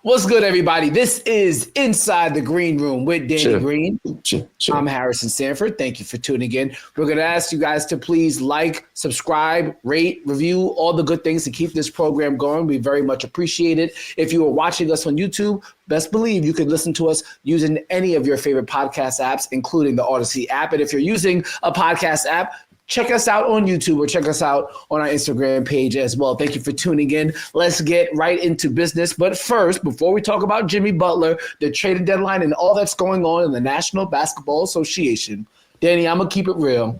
What's good, everybody? This is Inside the Green Room with Danny Chill. Green. Chill. I'm Harrison Sanford. Thank you for tuning in. We're going to ask you guys to please like, subscribe, rate, review, all the good things to keep this program going. We very much appreciate it. If you are watching us on YouTube, best believe you can listen to us using any of your favorite podcast apps, including the Audacy app. And if you're using a podcast app, check us out on YouTube or check us out on our Instagram page as well. Thank you for tuning in. Let's get right into business. But first, before we talk about Jimmy Butler, the trading deadline, and all that's going on in the National Basketball Association, Danny, I'm going to keep it real.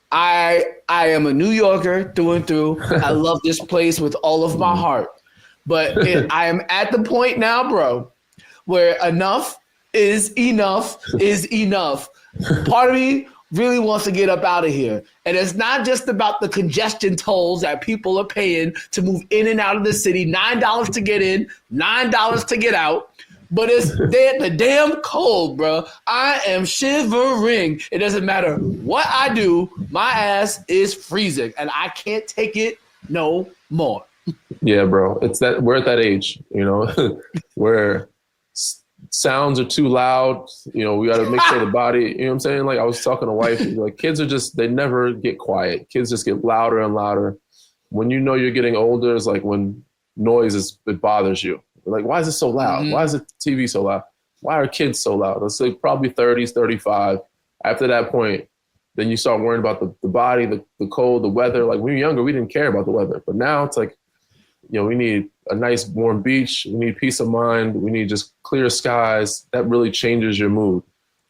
I am a New Yorker through and through. I love this place with all of my heart. But I am at the point now, bro, where enough is enough is enough. Part of me really wants to get up out of here. And it's not just about the congestion tolls that people are paying to move in and out of the city, $9 to get in, $9 to get out, but it's the damn cold, bro. I am shivering. It doesn't matter what I do, my ass is freezing, and I can't take it no more. Yeah, bro. It's that we're at that age, where sounds are too loud. We got to make sure the body, you know what I'm saying? Like I was talking to wife, like kids are just, they never get quiet. Kids just get louder and louder. When you know you're getting older, it's like when it bothers you. Like, why is it so loud? Mm-hmm. Why is the TV so loud? Why are kids so loud? Let's say probably 30s, 35. After that point, then you start worrying about the body, the cold, the weather. Like when we were younger, we didn't care about the weather. But now it's like, we need a nice warm beach. We need peace of mind. We need just clear skies. That really changes your mood.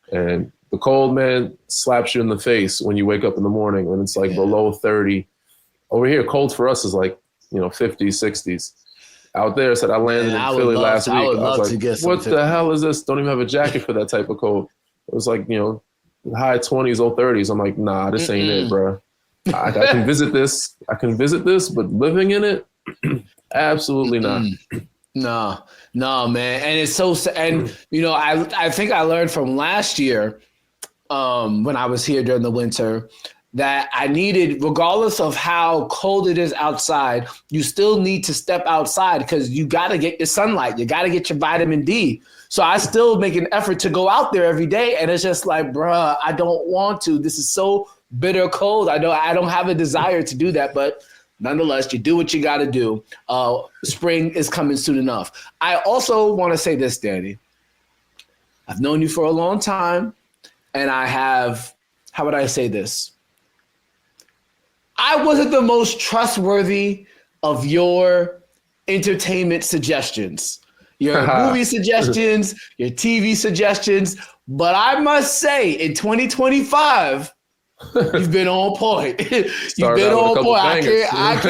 And the cold, man, slaps you in the face when you wake up in the morning when it's like below 30. Over here, cold for us is like, 50s, 60s. Out there, I landed in Philly last week. And I was like, what the hell is this? Don't even have a jacket for that type of cold. It was like, high 20s, low 30s. I'm like, nah, this ain't it, bro. I can visit this. But living in it, absolutely not. No, man. And it's so, and I think I learned from last year when I was here during the winter that I needed, regardless of how cold it is outside, you still need to step outside because you got to get your sunlight. You got to get your vitamin D. So I still make an effort to go out there every day. And it's just like, bruh, I don't want to. This is so bitter cold. I don't have a desire to do that, but nonetheless, you do what you got to do. Spring is coming soon enough. I also want to say this, Danny. I've known you for a long time, and I have, how would I say this? I wasn't the most trustworthy of your entertainment suggestions, your movie suggestions, your TV suggestions, but I must say, in 2025, you've been on point. You've been on point. I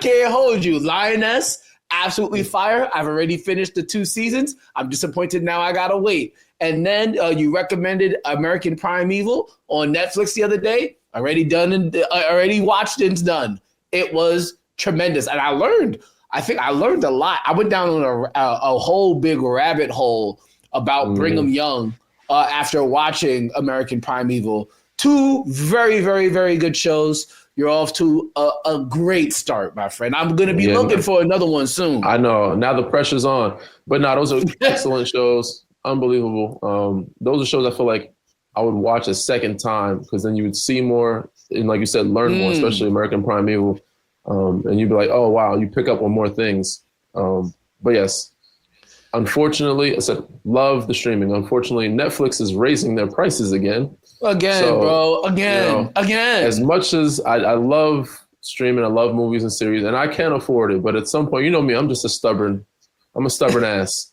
can't hold you. Lioness, absolutely fire. I've already finished the 2 seasons. I'm disappointed now I gotta wait. And then you recommended American Primeval on Netflix the other day. Already done and already watched and done. It was tremendous, and I think I learned a lot. I went down on a whole big rabbit hole about Brigham Young. After watching American Primeval. 2 very, very, very good shows. You're off to a great start, my friend. I'm going to be looking for another one soon. I know. Now the pressure's on. But no, those are excellent shows. Unbelievable. Those are shows I feel like I would watch a second time because then you would see more and, like you said, learn more, especially American Primeval. And you'd be like, oh, wow, you pick up on more things. But yes. Unfortunately, I said, love the streaming. Unfortunately, Netflix is raising their prices again. Bro. Again. As much as I love streaming, I love movies and series, and I can't afford it. But at some point, you know me, I'm a stubborn ass.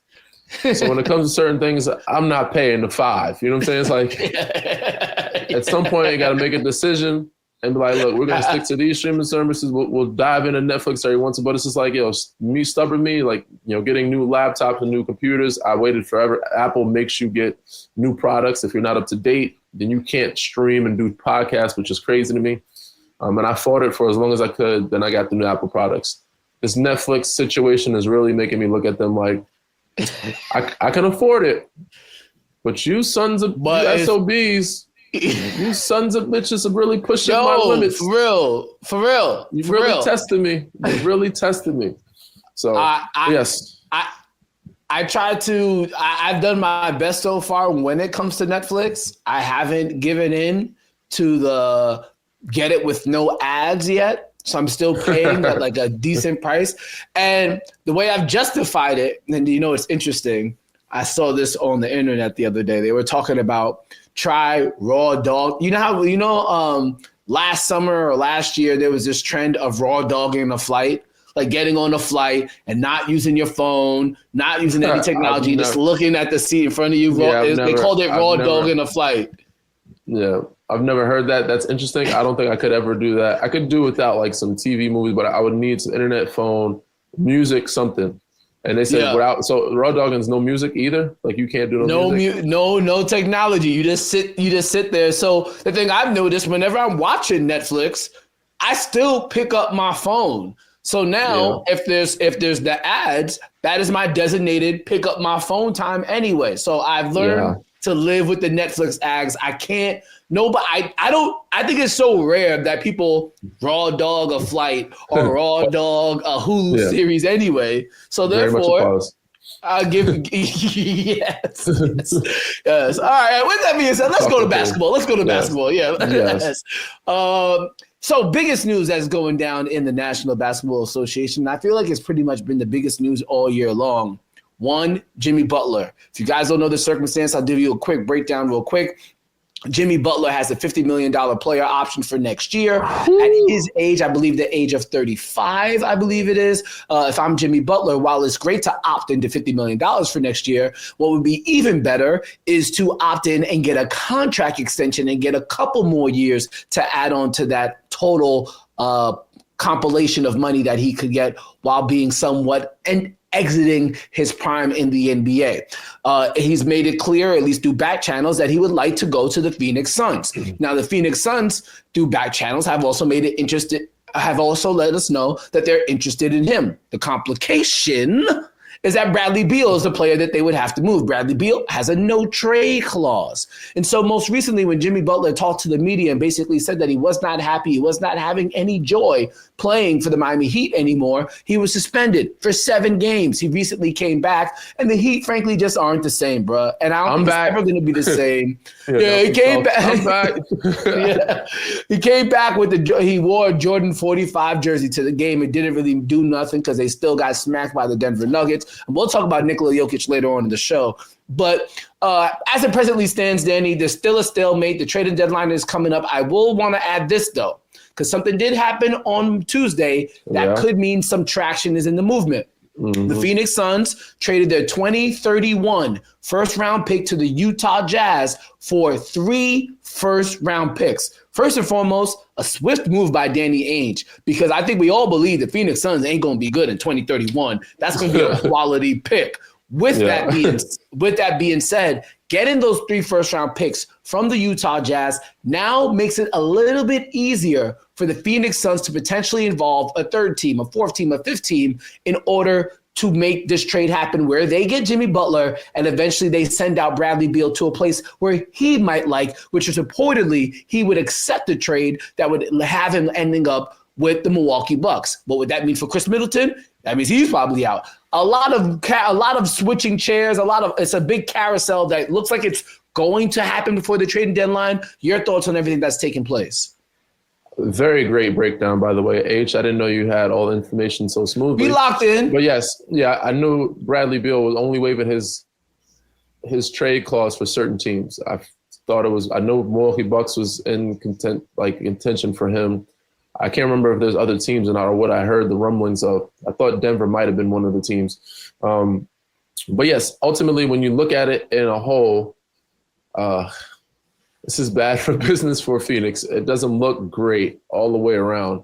So when it comes to certain things, I'm not paying the $5. You know what I'm saying? It's like at some point, you got to make a decision and be like, look, we're going to stick to these streaming services. We'll dive into Netflix every once in a while. But it's just like, stubborn me, like, getting new laptops and new computers. I waited forever. Apple makes you get new products. If you're not up to date, then you can't stream and do podcasts, which is crazy to me. And I fought it for as long as I could. Then I got the new Apple products. This Netflix situation is really making me look at them like, I can afford it. But you sons of SOBs, you sons of bitches are really pushing my limits. For real. You've really tested me. You've really tested me. So yes. I've done my best so far when it comes to Netflix. I haven't given in to the get it with no ads yet. So I'm still paying at like a decent price. And the way I've justified it, and it's interesting. I saw this on the internet the other day. They were talking about try raw dog. You know how, last summer or last year, there was this trend of raw dogging a flight, like getting on a flight and not using your phone, not using any technology, just looking at the seat in front of you. They called it raw dogging a flight. Yeah, I've never heard that. That's interesting. I don't think I could ever do that. I could do without like some TV movies, but I would need some internet, phone, music, something. And they said so raw dogging's no music either. Like you can't do music. No technology. You just sit there. So the thing I've noticed, whenever I'm watching Netflix, I still pick up my phone. So now if there's the ads, that is my designated pick up my phone time anyway. So I've learned to live with the Netflix ads. I can't. I think it's so rare that people raw dog a flight or raw dog a Hulu series anyway. So therefore, I'll give yes. All right. With that being said, let's go to basketball. Basketball. Yeah. Yes. So biggest news that's going down in the National Basketball Association. I feel like it's pretty much been the biggest news all year long. One, Jimmy Butler. If you guys don't know the circumstance, I'll give you a quick breakdown real quick. Jimmy Butler has a $50 million player option for next year. At his age, I believe the age of 35, I believe it is. If I'm Jimmy Butler, while it's great to opt into $50 million for next year, what would be even better is to opt in and get a contract extension and get a couple more years to add on to that total compilation of money that he could get while being somewhat exiting his prime in the NBA. He's made it clear, at least through back channels, that he would like to go to the Phoenix Suns. Now, the Phoenix Suns, through back channels, have also let us know that they're interested in him. The complication is that Bradley Beal is the player that they would have to move. Bradley Beal has a no trade clause. And so most recently when Jimmy Butler talked to the media and basically said that he was not happy, he was not having any joy playing for the Miami Heat anymore, he was suspended for 7 games. He recently came back, and the Heat, frankly, just aren't the same, bro. And I don't think it's ever going to be the same. He came back. I'm back. He came back he wore a Jordan 45 jersey to the game. It didn't really do nothing because they still got smacked by the Denver Nuggets. And we'll talk about Nikola Jokic later on in the show. But as it presently stands, Danny, there's still a stalemate. The trading deadline is coming up. I will want to add this, though, because something did happen on Tuesday that could mean some traction is in the movement. Mm-hmm. The Phoenix Suns traded their 2031 first-round pick to the Utah Jazz for 3 first-round picks. First and foremost, a swift move by Danny Ainge, because I think we all believe the Phoenix Suns ain't going to be good in 2031. That's going to be a quality pick. With that being said, getting those 3 first-round picks from the Utah Jazz now makes it a little bit easier for the Phoenix Suns to potentially involve a 3rd team, a 4th team, a 5th team in order to make this trade happen where they get Jimmy Butler and eventually they send out Bradley Beal to a place where he might like, which is reportedly he would accept the trade that would have him ending up with the Milwaukee Bucks. What would that mean for Chris Middleton? That means he's probably out. A lot of switching chairs, it's a big carousel that looks like it's going to happen before the trading deadline. Your thoughts on everything that's taking place? Very great breakdown, by the way, H. I didn't know you had all the information so smoothly. We locked in. But I knew Bradley Beal was only waiving his trade clause for certain teams. I know Milwaukee Bucks was in intention for him. I can't remember if there's other teams or not, or what I heard the rumblings of. I thought Denver might have been one of the teams. But yes, ultimately, when you look at it in a whole, this is bad for business for Phoenix. It doesn't look great all the way around.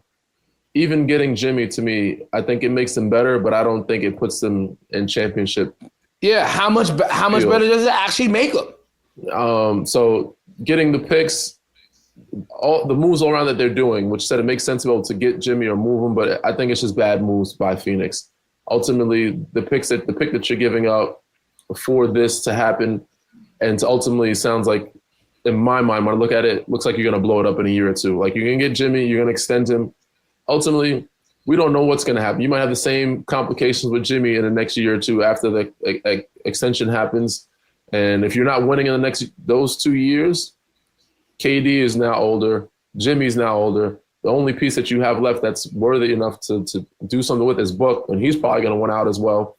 Even getting Jimmy, to me, I think it makes them better, but I don't think it puts them in championship. Yeah, how much better does it actually make them? So getting the picks, all the moves all around that they're doing, which said it makes sense to be able to get Jimmy or move him, but I think it's just bad moves by Phoenix. Ultimately, the pick that you're giving up for this to happen, and to ultimately sounds like, in my mind, when I look at it, looks like you're going to blow it up in a year or two. Like, you're going to get Jimmy, you're going to extend him. Ultimately, we don't know what's going to happen. You might have the same complications with Jimmy in the next year or two after the extension happens. And if you're not winning in those 2 years, KD is now older. Jimmy's now older. The only piece that you have left that's worthy enough to do something with is Book, and he's probably going to want out as well.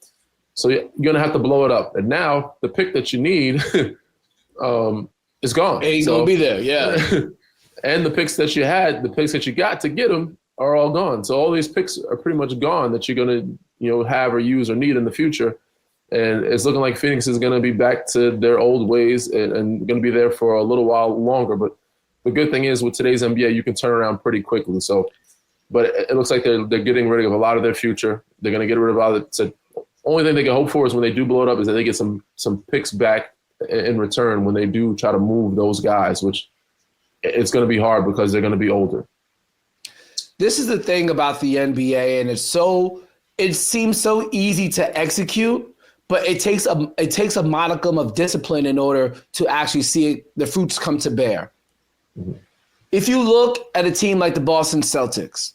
So you're going to have to blow it up. And now the pick that you need is gone. Ain't going to be there, yeah. And the picks that you had, the picks that you got to get them are all gone. So all these picks are pretty much gone that you're going to have or use or need in the future. And it's looking like Phoenix is going to be back to their old ways and going to be there for a little while longer. But the good thing is with today's NBA, you can turn around pretty quickly. So, but it looks like they're getting rid of a lot of their future. They're going to get rid of a lot of it. So only thing they can hope for is when they do blow it up is that they get some picks back in return when they do try to move those guys, which it's going to be hard because they're going to be older. This is the thing about the NBA, and it seems so easy to execute, but it takes a modicum of discipline in order to actually see the fruits come to bear. Mm-hmm. If you look at a team like the Boston Celtics,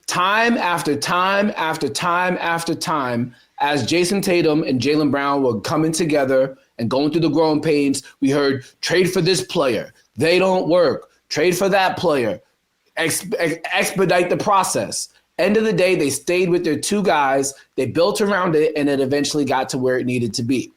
time after time after time after time, as Jason Tatum and Jaylen Brown were coming together and going through the growing pains, we heard trade for this player. They don't work. Trade for that player. Expedite the process. End of the day, they stayed with their two guys. They built around it, and it eventually got to where it needed to be.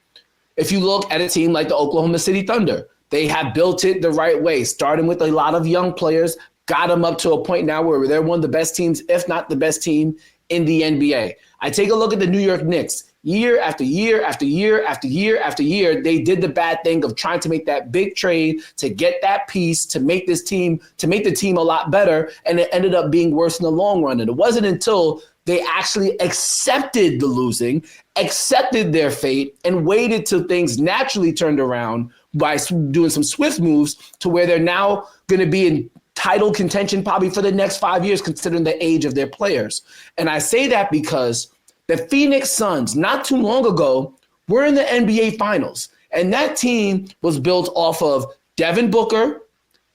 If you look at a team like the Oklahoma City Thunder, they have built it the right way, starting with a lot of young players, got them up to a point now where they're one of the best teams, if not the best team in the NBA. I take a look at the New York Knicks. Year after year after year after year after year, they did the bad thing of trying to make that big trade to get that piece to make the team a lot better, and it ended up being worse in the long run. And it wasn't until they actually accepted the losing, accepted their fate, and waited till things naturally turned around by doing some swift moves to where they're now going to be in title contention probably for the next 5 years, considering the age of their players. And I say that because the Phoenix Suns, not too long ago, were in the NBA Finals. And that team was built off of Devin Booker,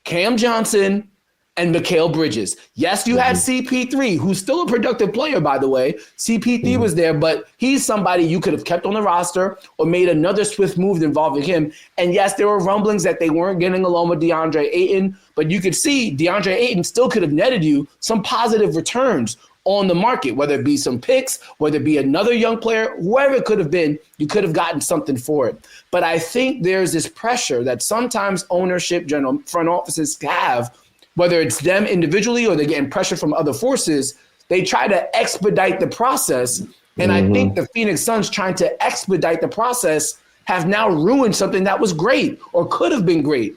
Cam Johnson, and Mikal Bridges. Yes, you had CP3, who's still a productive player, by the way. CP3 was there, but he's somebody you could have kept on the roster or made another swift move involving him. And yes, there were rumblings that they weren't getting along with DeAndre Ayton, but you could see DeAndre Ayton still could have netted you some positive returns on the market, whether it be some picks, whether it be another young player, whoever it could have been, you could have gotten something for it. But I think there's this pressure that sometimes ownership, general front offices have, whether it's them individually or they're getting pressure from other forces, they try to expedite the process. And I think the Phoenix Suns trying to expedite the process have now ruined something that was great or could have been great.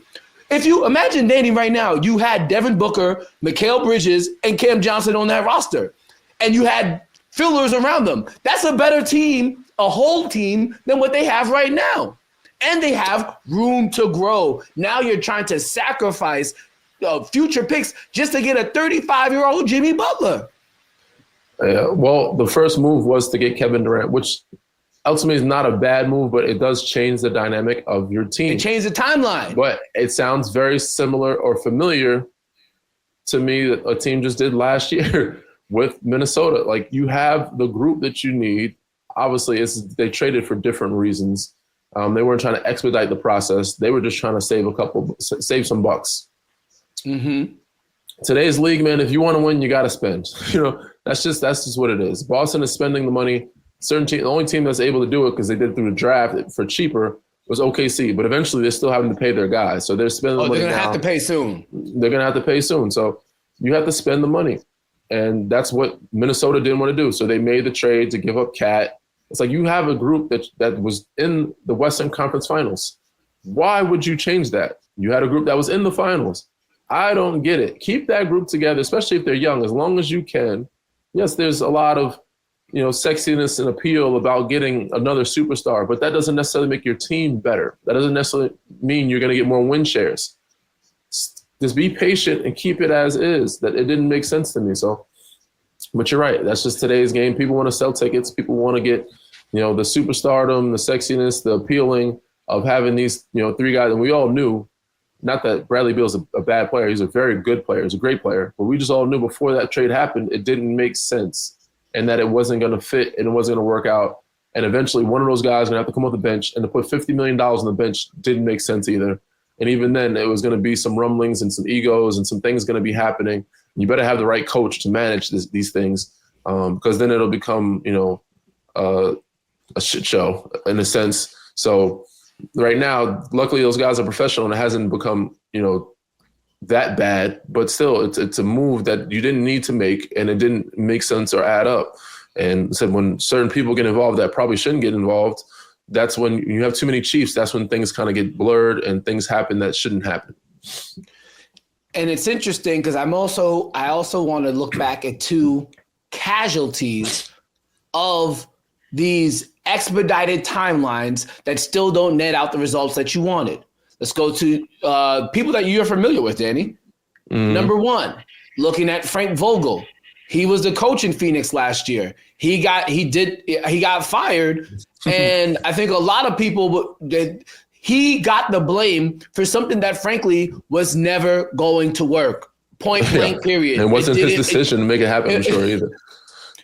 If you imagine, Danny, right now, you had Devin Booker, Mikal Bridges, and Cam Johnson on that roster, and you had fillers around them. That's a better team, a whole team, than what they have right now. And they have room to grow. Now you're trying to sacrifice future picks just to get a 35-year-old Jimmy Butler. Well, the first move was to get Kevin Durant, which ultimately is not a bad move, but it does change the dynamic of your team. It changed the timeline. But it sounds very similar or familiar to me that a team just did last year with Minnesota. Like, you have the group that you need. Obviously, they traded for different reasons. They weren't trying to expedite the process. They were just trying to save some bucks. Mm-hmm. Today's league, man, if you want to win, you got to spend. That's just what it is. Boston is spending the money. The only team that's able to do it because they did it through the draft for cheaper was OKC. But eventually, they're still having to pay their guys, so they're spending the money. They're gonna have to pay soon. They're gonna have to pay soon. So you have to spend the money, and that's what Minnesota didn't want to do. So they made the trade to give up Cat. It's like you have a group that was in the Western Conference Finals. Why would you change that? You had a group that was in the finals. I don't get it. Keep that group together, especially if they're young, as long as you can. Yes, there's a lot of, sexiness and appeal about getting another superstar, but that doesn't necessarily make your team better. That doesn't necessarily mean you're going to get more win shares. Just be patient and keep it as is. That it didn't make sense to me. So, but you're right. That's just today's game. People want to sell tickets. People want to get, the superstardom, the sexiness, the appealing of having these, three guys. And we all knew not that Bradley Beal's a bad player. He's a very good player. He's a great player. But we just all knew before that trade happened, it didn't make sense and that it wasn't going to fit and it wasn't going to work out. And eventually one of those guys going to have to come off the bench, and to put $50 million on the bench didn't make sense either. And even then it was going to be some rumblings and some egos and some things going to be happening. You better have the right coach to manage these things, because then it'll become, a shit show in a sense. So right now, luckily those guys are professional and it hasn't become, that bad, but still it's a move that you didn't need to make and it didn't make sense or add up. And said when certain people get involved that probably shouldn't get involved, that's when you have too many chiefs. That's when things kind of get blurred and things happen that shouldn't happen. And it's interesting because I also want to look back at two casualties of these expedited timelines that still don't net out the results that you wanted. Let's go to people that you're familiar with, Danny. Mm. Number one, looking at Frank Vogel. He was the coach in Phoenix last year. He got fired, and I think a lot of people he got the blame for something that frankly was never going to work. Point blank, period. And it wasn't his decision to make it happen, I'm sure, either.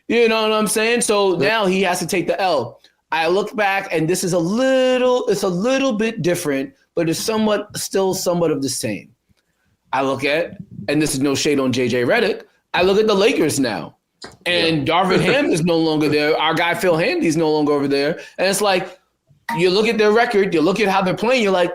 You know what I'm saying? So now he has to take the L. I look back, and this is a little bit different, but it's still somewhat of the same. I look at, and this is no shade on JJ Redick, I look at the Lakers now, and Darvin Ham is no longer there. Our guy Phil Handy's no longer over there. And it's like, you look at their record, you look at how they're playing, you're like,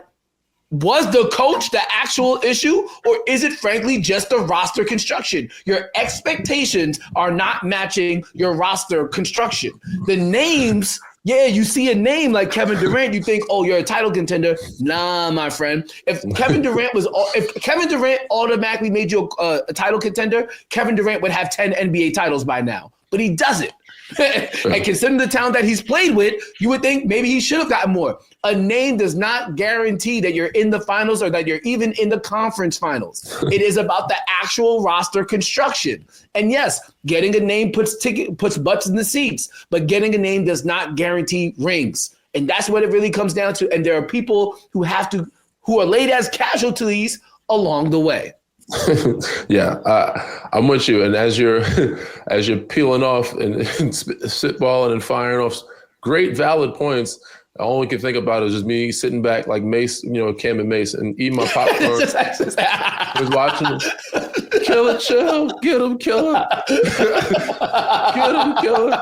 was the coach the actual issue, or is it frankly just the roster construction? Your expectations are not matching your roster construction. The names, you see a name like Kevin Durant, you think, oh, you're a title contender. Nah, my friend. If Kevin Durant automatically made you a title contender, Kevin Durant would have 10 NBA titles by now, but he doesn't. And considering the talent that he's played with, you would think maybe he should have gotten more. A name does not guarantee that you're in the finals or that you're even in the conference finals. It is about the actual roster construction. And yes, getting a name puts butts in the seats, but getting a name does not guarantee rings. And that's what it really comes down to. And there are people who are laid as casualties along the way. I'm with you. And as you're peeling off and spitballing and firing off great valid points, all we can think about is just me sitting back like Mace, Cam and Mace, and eating my popcorn. Was watching it. Kill it, chill. Get him, kill him. Get him, kill him.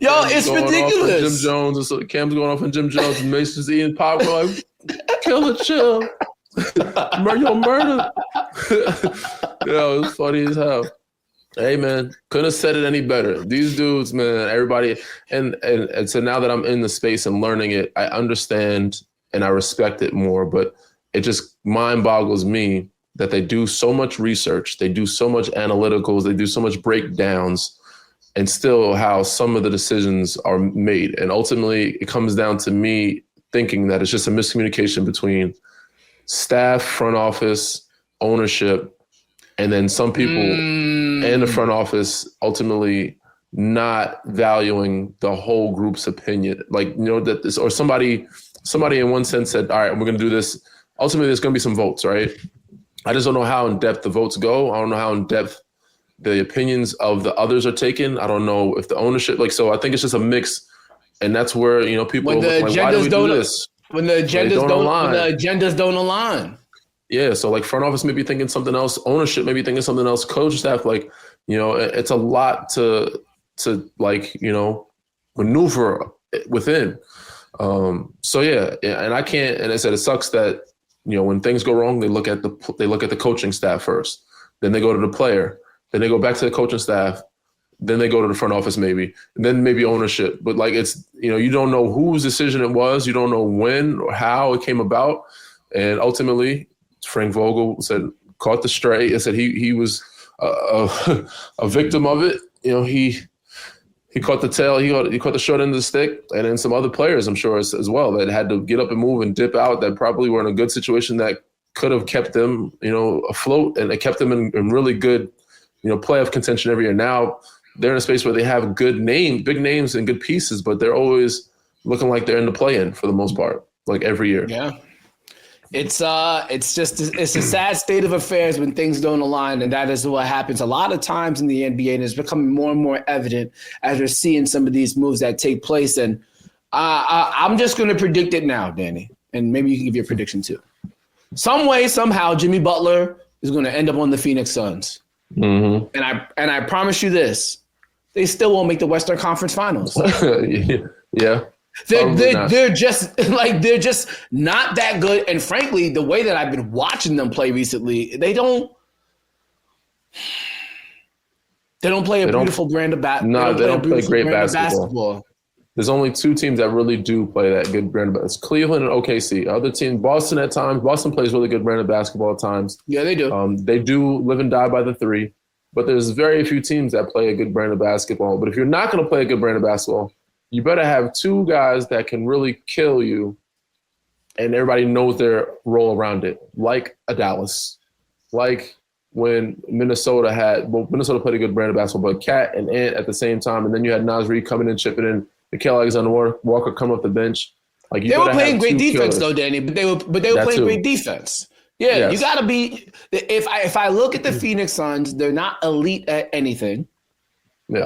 Yo, it's ridiculous. Jim Jones, and so Cam's going off on Jim Jones, and Mace is eating popcorn. Like, kill it, chill. Murder. Yo, it's funny as hell. Hey, man, couldn't have said it any better. These dudes, man, everybody. And so now that I'm in the space and learning it, I understand and I respect it more. But it just mind boggles me that they do so much research. They do so much analyticals. They do so much breakdowns, and still how some of the decisions are made. And ultimately, it comes down to me thinking that it's just a miscommunication between staff, front office, ownership, and then some people in the front office ultimately not valuing the whole group's opinion. Like, that this, or somebody in one sense said, all right, we're going to do this. Ultimately, there's going to be some votes, right? I just don't know how in depth the votes go. I don't know how in depth the opinions of the others are taken. I don't know if the ownership, so I think it's just a mix. And that's where, people are like, why do we do this? When the agendas don't align. Yeah, so like front office may be thinking something else, ownership may be thinking something else, coach staff, it's a lot to maneuver within. And I can't. And I said it sucks that when things go wrong, they look at the coaching staff first, then they go to the player, then they go back to the coaching staff, then they go to the front office maybe, and then maybe ownership. But it's you don't know whose decision it was, you don't know when or how it came about, and ultimately Frank Vogel caught the stray. I said he was a victim of it. He caught the tail. He caught the short end of the stick, and then some other players, I'm sure as well, that had to get up and move and dip out. That probably were in a good situation that could have kept them, afloat, and it kept them in really good, playoff contention every year. Now they're in a space where they have big names and good pieces, but they're always looking like they're in the play-in for the most part, like every year. Yeah. It's a sad state of affairs when things don't align, and that is what happens a lot of times in the NBA, and it's becoming more and more evident as we're seeing some of these moves that take place. And I'm just going to predict it now, Danny, and maybe you can give your prediction too. Some way, somehow, Jimmy Butler is going to end up on the Phoenix Suns, and I promise you this: they still won't make the Western Conference Finals. Yeah. They're just not that good. And frankly, the way that I've been watching them play recently, they don't play a beautiful brand of basketball. No, they don't play great basketball. There's only two teams that really do play that good brand of basketball. It's Cleveland and OKC. Other team, Boston at times. Boston plays really good brand of basketball at times. Yeah, they do. They do live and die by the three. But there's very few teams that play a good brand of basketball. But if you're not going to play a good brand of basketball, you better have two guys that can really kill you and everybody knows their role around it, like a Dallas. Like when Minnesota played a good brand of basketball, but Cat and Ant at the same time, and then you had Naz Reid coming in, chipping in, Mikal Alexander-Walker coming off the bench. Like they were playing great defense though, Danny, but they were playing great defense. Yeah, yes. You got to be – if I look at the Phoenix Suns, they're not elite at anything,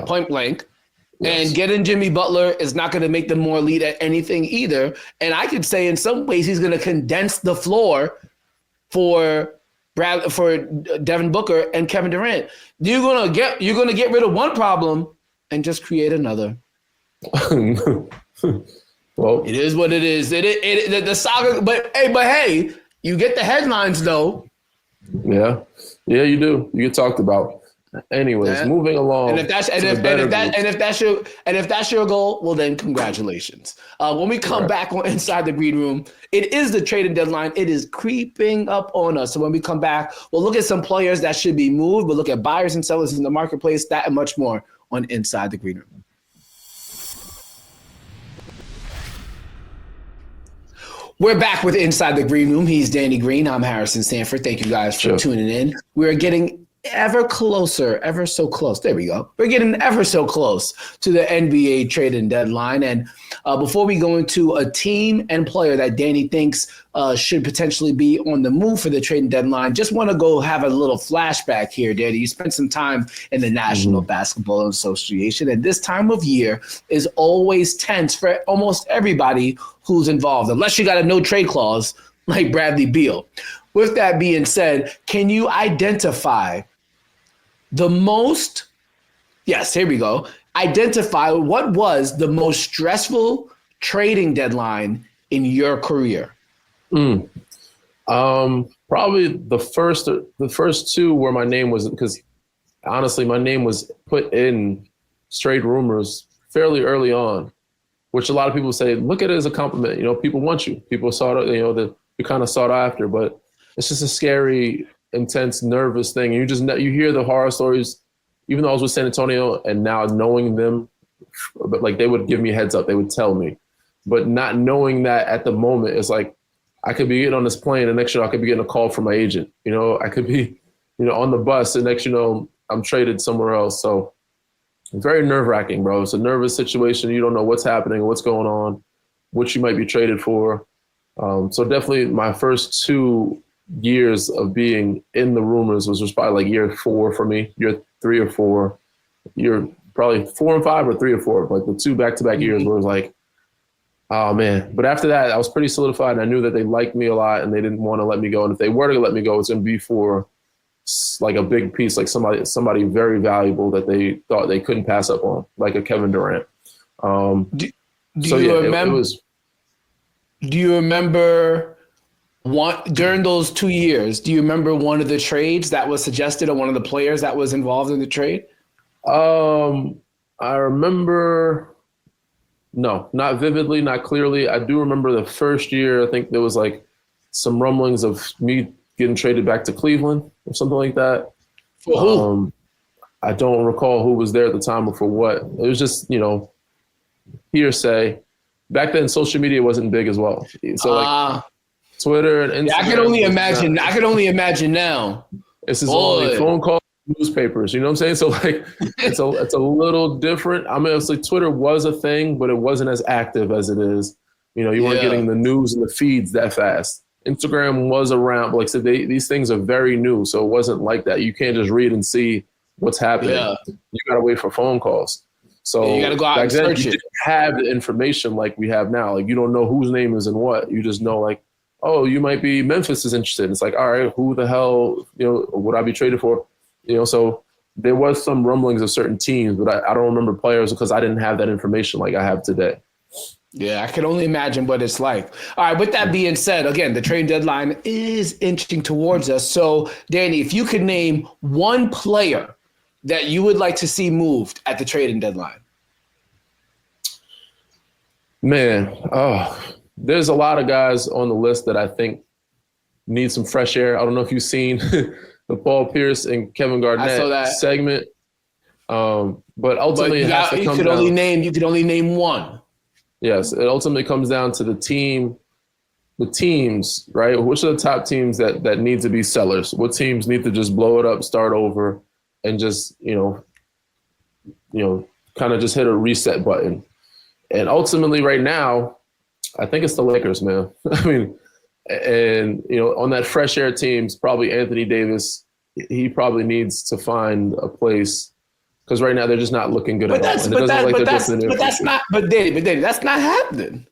point blank. Yes. And getting Jimmy Butler is not going to make them more elite at anything either. And I could say in some ways he's going to condense the floor for Devin Booker and Kevin Durant. You're going to get rid of one problem and just create another. Well, it is what it is. The saga, but hey, you get the headlines though. Yeah, you do. You get talked about. Anyways, moving along. And if that's your goal, well then congratulations. When we come back on Inside the Green Room, it is the trading deadline. It is creeping up on us. So when we come back, we'll look at some players that should be moved. We'll look at buyers and sellers in the marketplace, that and much more on Inside the Green Room. We're back with Inside the Green Room. He's Danny Green. I'm Harrison Sanford. Thank you guys for tuning in. We're getting ever so close. There we go. We're getting ever so close to the NBA trading deadline. And before we go into a team and player that Danny thinks should potentially be on the move for the trading deadline, just want to go have a little flashback here, Danny. You spent some time in the National Basketball Association, and this time of year is always tense for almost everybody who's involved, unless you got a no trade clause like Bradley Beal. With that being said, can you identify identify what was the most stressful trading deadline in your career? Probably the first two where my name was, because honestly, my name was put in trade rumors fairly early on, which a lot of people say, look at it as a compliment. You know, people want you. People saw it, that you kind of sought after, but it's just a scary, intense, nervous thing. You hear the horror stories, even though I was with San Antonio and now knowing them, but like they would give me a heads up, they would tell me, but not knowing that at the moment, it's like, I could be getting on this plane and next year I could be getting a call from my agent. I could be, on the bus and next, I'm traded somewhere else. So very nerve wracking, bro. It's a nervous situation. You don't know what's happening, what's going on, what you might be traded for. So definitely my first 2 years of being in the rumors was just probably like year 4 for me, year 3 or 4, year probably 4 and 5 or 3 or 4, like the 2 back-to-back years where it was like, oh man. But after that, I was pretty solidified and I knew that they liked me a lot and they didn't want to let me go. And if they were to let me go, it's going to be for like a big piece, like somebody very valuable that they thought they couldn't pass up on, like a Kevin Durant. Do you remember during those 2 years, do you remember one of the trades that was suggested or one of the players that was involved in the trade? I remember, no, not vividly, not clearly. I do remember the first year, I think there was like some rumblings of me getting traded back to Cleveland or something like that. For who? I don't recall who was there at the time or for what. It was just, hearsay. Back then, social media wasn't big as well. So like Twitter and Instagram. Yeah, I can only imagine now. This is only phone calls, newspapers. You know what I'm saying? So like, it's a little different. I mean, it's like Twitter was a thing, but it wasn't as active as it is. You weren't getting the news and the feeds that fast. Instagram was around. Like I said, these things are very new, so it wasn't like that. You can't just read and see what's happening. Yeah. You got to wait for phone calls. So you got to go out back and then, search you it. didn't have the information like we have now. Like you don't know whose name is in what. You just know like, oh, you might be Memphis is interested. It's like, all right, who the hell, would I be traded for? So there was some rumblings of certain teams, but I don't remember players because I didn't have that information like I have today. Yeah, I can only imagine what it's like. All right, with that being said, again, the trade deadline is inching towards us. So, Danny, if you could name one player that you would like to see moved at the trading deadline. Man, there's a lot of guys on the list that I think need some fresh air. I don't know if you've seen the Paul Pierce and Kevin Garnett segment, but ultimately it has to come down. You could only name one. Yes, it ultimately comes down to the teams, right? Which are the top teams that need to be sellers? What teams need to just blow it up, start over, and just kind of just hit a reset button? And ultimately, right now, I think it's the Lakers, man. I mean, and on that fresh air teams, probably Anthony Davis. He probably needs to find a place. Because right now they're just not looking good at all. But that's not happening.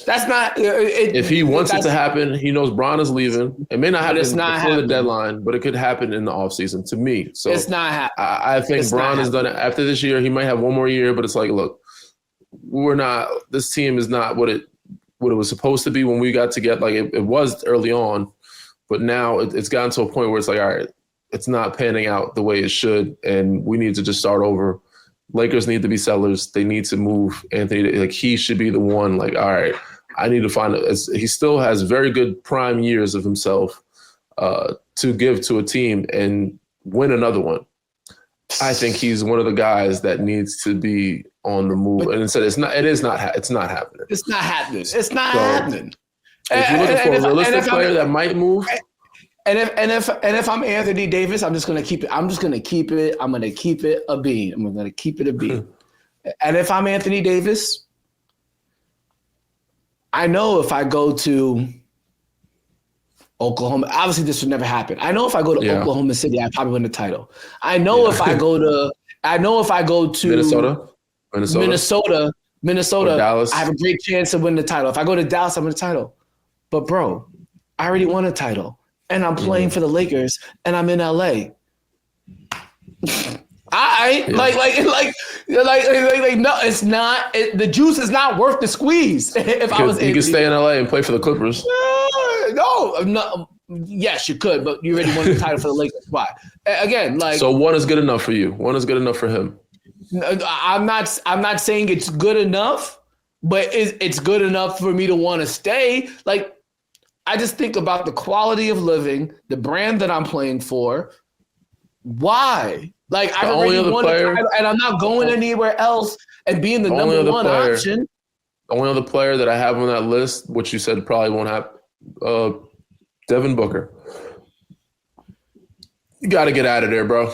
That's not. If he wants it to happen, he knows Bron is leaving. It may not happen before the deadline, but it could happen in the offseason to me. So it's not happening. I think Bron has done it after this year. He might have one more year, but it's like, look, this team is not what it was supposed to be when we got together. Like it was early on, but now it's gotten to a point where it's like, all right, it's not panning out the way it should, and we need to just start over. Lakers need to be sellers. They need to move Anthony. Like he should be the one. Like, all right, I need to find it. He still has very good prime years of himself to give to a team and win another one. I think he's one of the guys that needs to be on the move. And instead, it's not happening. It's not happening. If you're looking for a realistic player that might move. And if I'm Anthony Davis, I'm just gonna keep it. I'm gonna keep it a bean. And if I'm Anthony Davis, I know if I go to Oklahoma, obviously this would never happen. I know if I go to Oklahoma City, I probably win the title. I know if I go to Minnesota, Dallas, I have a great chance to win the title. If I go to Dallas, I win the title. But bro, I already won a title. And I'm playing for the Lakers, and I'm in LA. No, it's not. The juice is not worth the squeeze. If I was, you could stay in LA and play for the Clippers. No. Yes, you could, but you already won the title for the Lakers. Why? Again, so one is good enough for you. One is good enough for him. I'm not saying it's good enough, but it's good enough for me to want to stay. Like. I just think about the quality of living, the brand that I'm playing for. Why? Like I've already won a title, and I'm not going anywhere else and being the number one option. The only other player that I have on that list, which you said probably won't happen, Devin Booker. You got to get out of there, bro.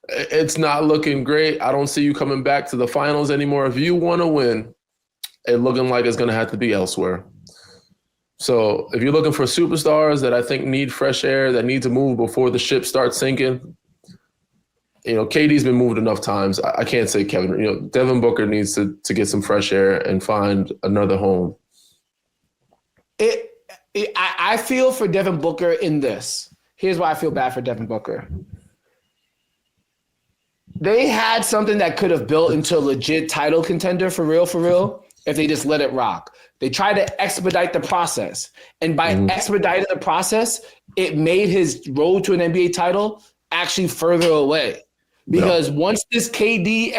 It's not looking great. I don't see you coming back to the finals anymore. If you want to win, it's looking like it's going to have to be elsewhere. So if you're looking for superstars that I think need fresh air, that need to move before the ship starts sinking, KD's been moved enough times. I can't say Kevin. Devin Booker needs to get some fresh air and find another home. I feel for Devin Booker in this. Here's why I feel bad for Devin Booker. They had something that could have built into a legit title contender for real, if they just let it rock. They tried to expedite the process. And by expediting the process, it made his road to an NBA title actually further away. Because once this KD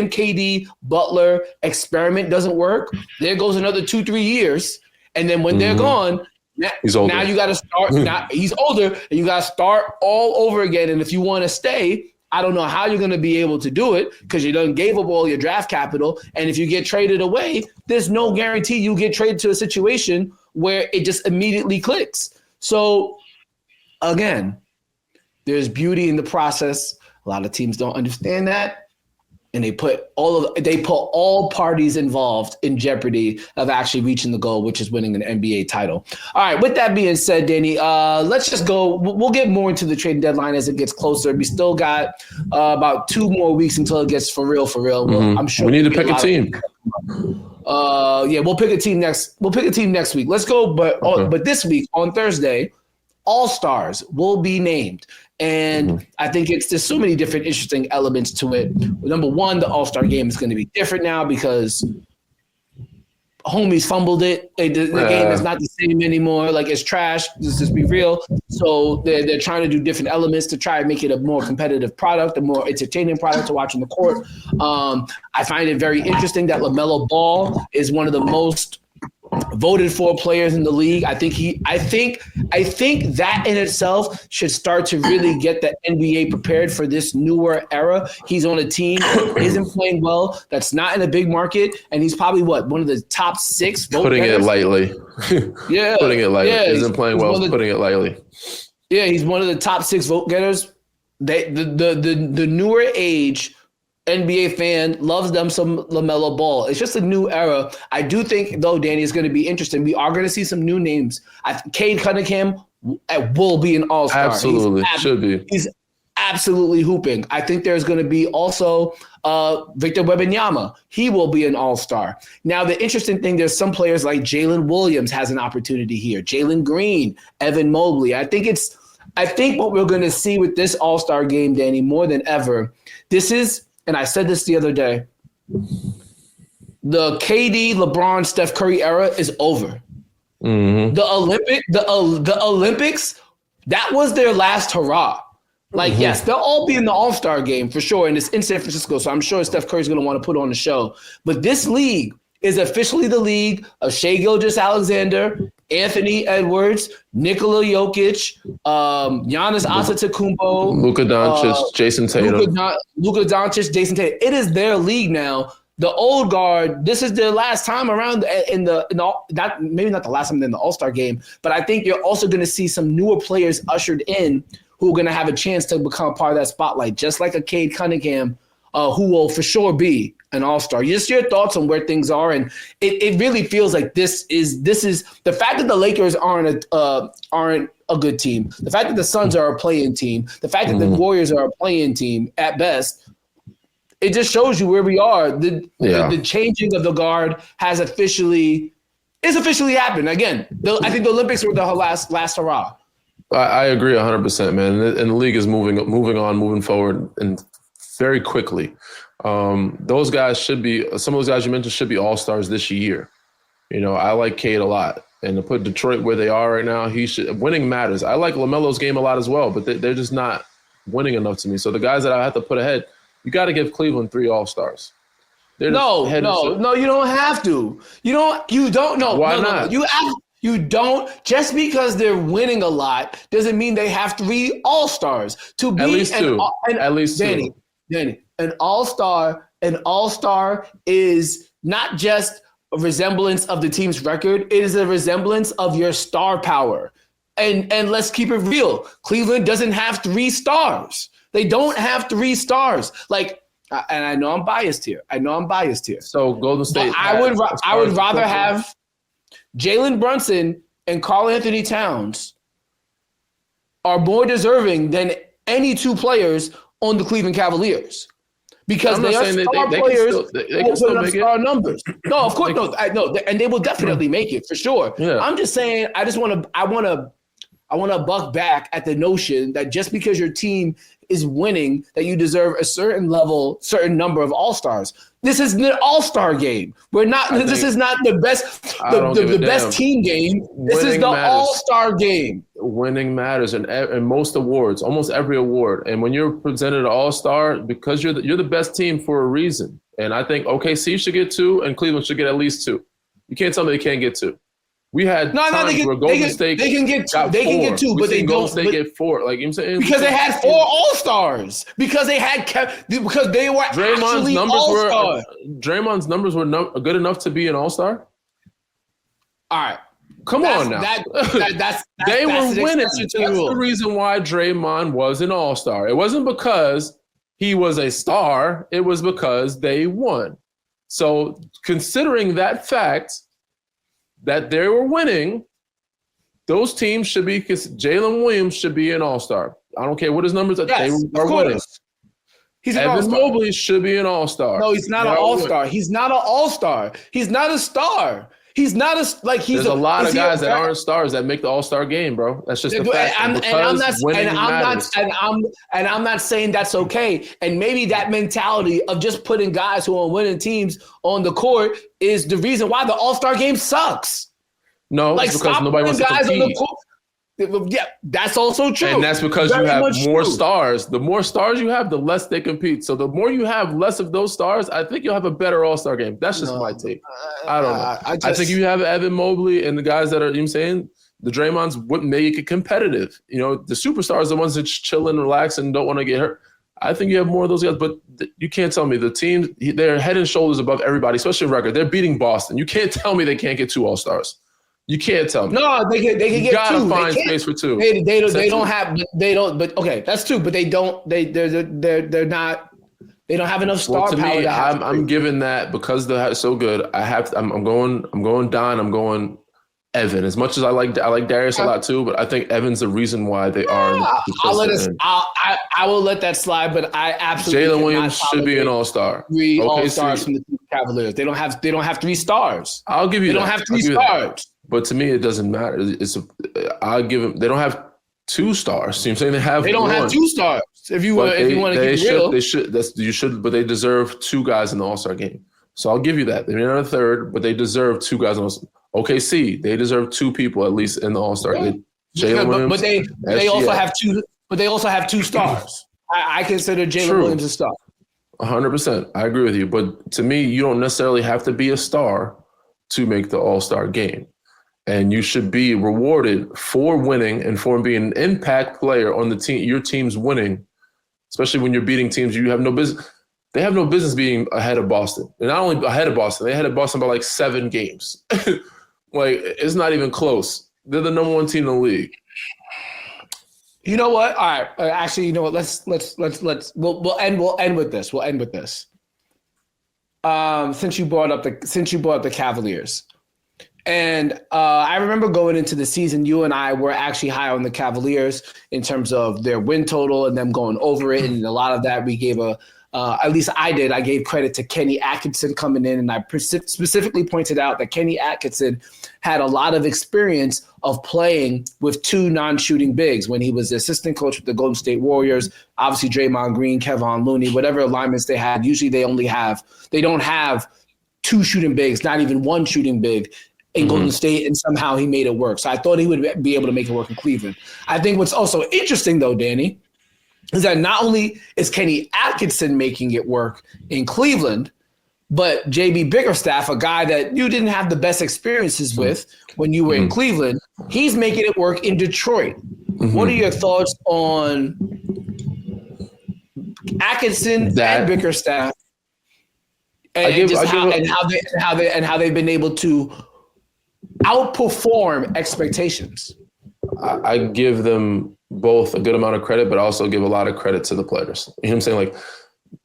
KD Butler experiment doesn't work, there goes another 2-3 years. And then when they're gone, now you got to start. Now he's older, and you got to start all over again. And if you want to stay, I don't know how you're going to be able to do it because you done gave up all your draft capital. And if you get traded away, there's no guarantee you get traded to a situation where it just immediately clicks. So again, there's beauty in the process. A lot of teams don't understand that. and they put all parties involved in jeopardy of actually reaching the goal, which is winning an NBA title. All right. With that being said, Danny, let's just go. We'll get more into the trade deadline as it gets closer. We still got about 2 more weeks until it gets for real. Mm-hmm. I'm sure we need to pick a team. We'll pick a team next. We'll pick a team next week. Let's go. But this week on Thursday, All-Stars will be named. And I think there's so many different interesting elements to it. Number one, the All-Star game is going to be different now because homies fumbled it. The game is not the same anymore. Like, it's trash. Let's just be real. So they're trying to do different elements to try and make it a more competitive product, a more entertaining product to watch on the court. I find it very interesting that LaMelo Ball is one of the most voted for players in the league. I think that in itself should start to really get the NBA prepared for this newer era. He's on a team that isn't playing well, that's not in a big market, and he's probably one of the top 6 vote putting getters. it lightly. Yeah. Putting it lightly. Yeah, isn't playing well, putting it lightly. Yeah, he's one of the top 6 vote getters. The newer age NBA fan loves them some LaMelo Ball. It's just a new era. I do think, though, Danny, is going to be interesting. We are going to see some new names. Cade Cunningham will be an all-star. Absolutely. Should be. He's absolutely hooping. I think there's going to be also Victor Wembanyama. He will be an all-star. Now, the interesting thing, there's some players like Jalen Williams has an opportunity here. Jalen Green, Evan Mobley. I think what we're going to see with this all-star game, Danny, more than ever, this is, and I said this the other day, the KD, LeBron, Steph Curry era is over. Mm-hmm. The Olympics, that was their last hurrah. Like, yes, they'll all be in the All-Star game for sure, and it's in San Francisco, so I'm sure Steph Curry's going to want to put on the show. But this league is officially the league of Shai Gilgeous-Alexander, Anthony Edwards, Nikola Jokic, Giannis Antetokounmpo, Luka Doncic, Jason Tatum. Luka Doncic, Jason Tatum. It is their league now. The old guard, this is their last time around maybe not the last time in the All-Star game, but I think you're also going to see some newer players ushered in who are going to have a chance to become part of that spotlight, just like a Cade Cunningham, who will for sure be an all-star. Just your thoughts on where things are. And it really feels like this is the fact that the Lakers aren't a good team, the fact that the Suns are a play-in team, the fact that the Warriors are a play-in team at best, it just shows you where we are. The changing of the guard has officially happened. Again, I think the Olympics were the last hurrah. I agree 100%, man. And the league is moving forward, and very quickly. Some of those guys you mentioned should be all-stars this year. You know, I like Cade a lot. And to put Detroit where they are right now, winning matters. I like LaMelo's game a lot as well, but they're just not winning enough to me. So the guys that I have to put ahead, you got to give Cleveland 3 all-stars. No, you don't have to. You don't. No, why not? You don't. Just because they're winning a lot doesn't mean they have 3 all-stars. To be at least 2. At least Danny, 2. Danny, an all-star is not just a resemblance of the team's record. It is a resemblance of your star power. And let's keep it real. Cleveland doesn't have 3 stars. They don't have 3 stars. Like, and I know I'm biased here. So Golden State. I would rather have Jalen Brunson and Karl Anthony Towns are more deserving than any 2 players on the Cleveland Cavaliers, because they are star players. They can still make star numbers. No, of course, no, and they will definitely make it for sure. Yeah. I'm just saying, I want to buck back at the notion that just because your team is winning, that you deserve a certain number of all-stars. This is an all-star game. This is not the best team game. This is the all-star game. Winning matters in most awards, almost every award. And when you're presented an all-star, because you're the best team for a reason. And I think OKC should get 2 and Cleveland should get at least 2. You can't tell me they can't get 2. We had times where Golden State can get 2. They can get 2, but they don't. Golden State get 4. Like, you know what I'm saying? Because they had 4 all-stars. Because they were actually all-stars. Draymond's numbers were good enough to be an all-star? All right. Come on now. They were winning. That's the reason why Draymond was an all-star. It wasn't because he was a star, it was because they won. So considering that fact that they were winning, those teams should be, because Jalen Williams should be an all-star. I don't care what his numbers are. Yes, they are winning. He's an Evan all-star. Mobley should be an all-star. No, he's not an all-star. He's not an all-star. He's not a star. He's not a like. He's There's a lot of guys that aren't stars that make the All-Star game, bro. That's just the fact. I'm not saying that's okay. And maybe that mentality of just putting guys who are on winning teams on the court is the reason why the All-Star game sucks. No, like, it's because nobody wants to compete. Yeah, that's also true. And that's because you have more stars. The more stars you have, the less they compete. So the more you have less of those stars, I think you'll have a better All-Star game. That's just my take. I don't know. I think you have Evan Mobley and the guys that are, you know what I'm saying, the Draymonds would make it competitive. You know, the superstars are the ones that chill and relax and don't want to get hurt. I think you have more of those guys, but you can't tell me the team, they're head and shoulders above everybody, especially record. They're beating Boston. You can't tell me they can't get 2 All-Stars. You can't tell me. No, they can get 2. You gotta find space for 2. They don't have. But okay, that's 2. But they don't. They're not. They don't have enough star power. Me, I'm giving that because they're so good. I'm going Don. I'm going Evan. As much as I like Darius a lot too, but I think Evan's the reason why they are. I will let that slide, but I absolutely. Jalen Williams should be an all-star. 3 all-stars from the Cavaliers. They don't have 3 stars. I'll give you. They don't have 3 stars. But to me, it doesn't matter. I'll give them. They don't have 2 stars. You know what I'm saying? They don't have 2 stars. If you want to keep it real, they should. You should. But they deserve 2 guys in the All-Star game. So I'll give you that. They're not a third, but they deserve 2 guys in the All-Star. OKC, they deserve 2 people at least in the All-Star. Yeah. Jalen Williams, but they also have 2. But they also have 2 stars. I consider Jalen Williams a star. 100%. I agree with you. But to me, you don't necessarily have to be a star to make the All-Star game. And you should be rewarded for winning and for being an impact player on the team. Your team's winning, especially when you're beating teams you have no business. They have no business being ahead of Boston. They're not only ahead of Boston, they ahead of Boston by like 7 games. Like, it's not even close. They're the number 1 team in the league. You know what? All right. Actually, you know what? We'll end with this. We'll end with this. Since you brought up the Cavaliers. And I remember going into the season, you and I were actually high on the Cavaliers in terms of their win total and them going over it. And a lot of that we gave at least I did. I gave credit to Kenny Atkinson coming in. And I specifically pointed out that Kenny Atkinson had a lot of experience of playing with 2 non-shooting bigs when he was the assistant coach with the Golden State Warriors. Obviously, Draymond Green, Kevon Looney, whatever alignments they had. Usually they don't have 2 shooting bigs, not even 1 shooting big in Golden State, and somehow he made it work. So I thought he would be able to make it work in Cleveland. I think what's also interesting, though, Danny, is that not only is Kenny Atkinson making it work in Cleveland, but JB Bickerstaff, a guy that you didn't have the best experiences with when you were in Cleveland, he's making it work in Detroit. What are your thoughts on Atkinson and Bickerstaff, and how they've been able to outperform expectations? I give them both a good amount of credit, but also give a lot of credit to the players. You know what I'm saying? Like,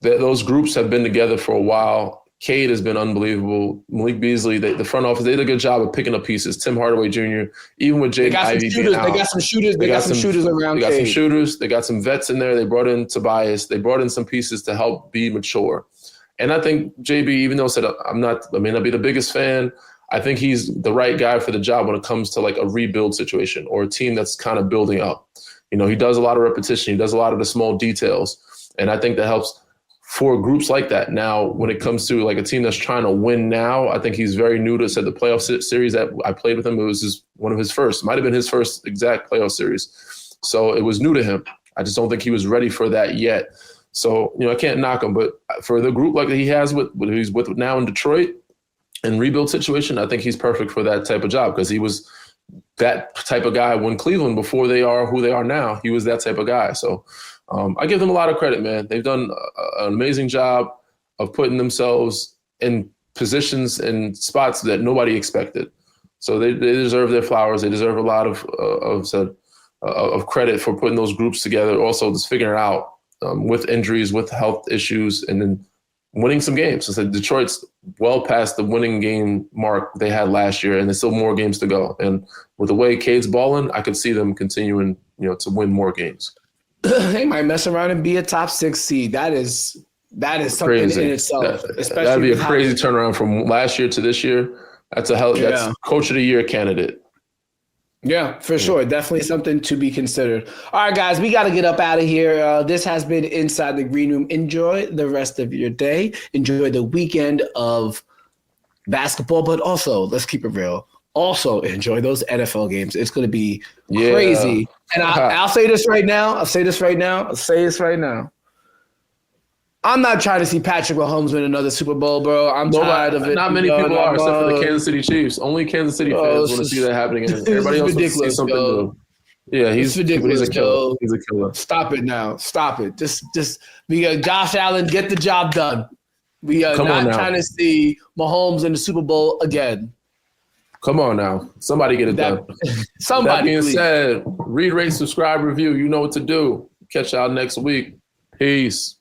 those groups have been together for a while. Cade has been unbelievable. Malik Beasley, the front office, they did a good job of picking up pieces. Tim Hardaway Jr., even with Jaden Ivey being out. They got some shooters. They got some shooters around Cade. They got some shooters. They got some vets in there. They brought in Tobias. They brought in some pieces to help be mature. And I think JB, even though I may not be the biggest fan, I think he's the right guy for the job when it comes to like a rebuild situation or a team that's kind of building up. You know, he does a lot of repetition. He does a lot of the small details. And I think that helps for groups like that. Now, when it comes to like a team that's trying to win now, I think he's very new to the playoff series that I played with him. It was one of his first, might have been his first exact playoff series. So it was new to him. I just don't think he was ready for that yet. So, you know, I can't knock him, but for the group like he has with he's with now in Detroit and rebuild situation, I think he's perfect for that type of job because he was that type of guy when Cleveland, before they are who they are now, he was that type of guy. So I give them a lot of credit, man. They've done an amazing job of putting themselves in positions and spots that nobody expected. So they deserve their flowers. They deserve a lot of credit for putting those groups together. Also, just figuring out with injuries, with health issues, and then winning some games. I said Detroit's well past the winning game mark they had last year, and there's still more games to go. And with the way Cade's balling, I could see them continuing, to win more games. They might mess around and be a top 6 seed. That is something crazy in itself. That'd be a crazy turnaround from last year to this year. That's that's Coach of the Year candidate. Yeah, for sure. Definitely something to be considered. All right, guys, we got to get up out of here. This has been Inside the Green Room. Enjoy the rest of your day. Enjoy the weekend of basketball, but also, let's keep it real, also enjoy those NFL games. It's going to be crazy. And I'll say this right now. I'm not trying to see Patrick Mahomes win another Super Bowl, bro. I'm tired of it. Not many people are, except for the Kansas City Chiefs. Only Kansas City fans want to see that happening. Everybody else wants to see something new. Yeah, he's ridiculous. He's a killer. He's a killer. Stop it now. Stop it. Just we got Josh Allen, get the job done. We are not trying to see Mahomes in the Super Bowl again. Come on now. Somebody get it done. Somebody. That being said, read, rate, subscribe, review. You know what to do. Catch y'all next week. Peace.